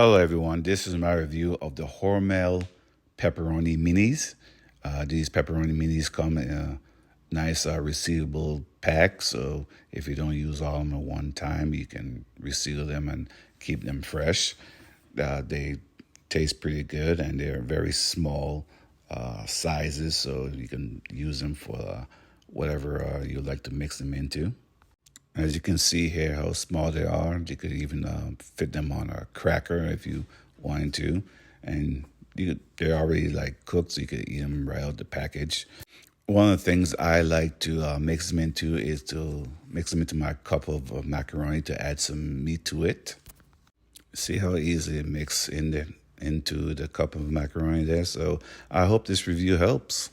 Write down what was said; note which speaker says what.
Speaker 1: Hello everyone, this is my review of the Hormel Pepperoni Minis. These pepperoni minis come in a nice resealable pack, so if you don't use all of them at one time, you can reseal them and keep them fresh. They taste pretty good and they're very small sizes, so you can use them for whatever you like to mix them into. As you can see here how small they are, you could even fit them on a cracker if you wanted to. And they're already like cooked, so you could eat them right out the package. One of the things I like to mix them into is to mix them into my cup of macaroni to add some meat to it. See how easily it mixes into the cup of macaroni there. So I hope this review helps.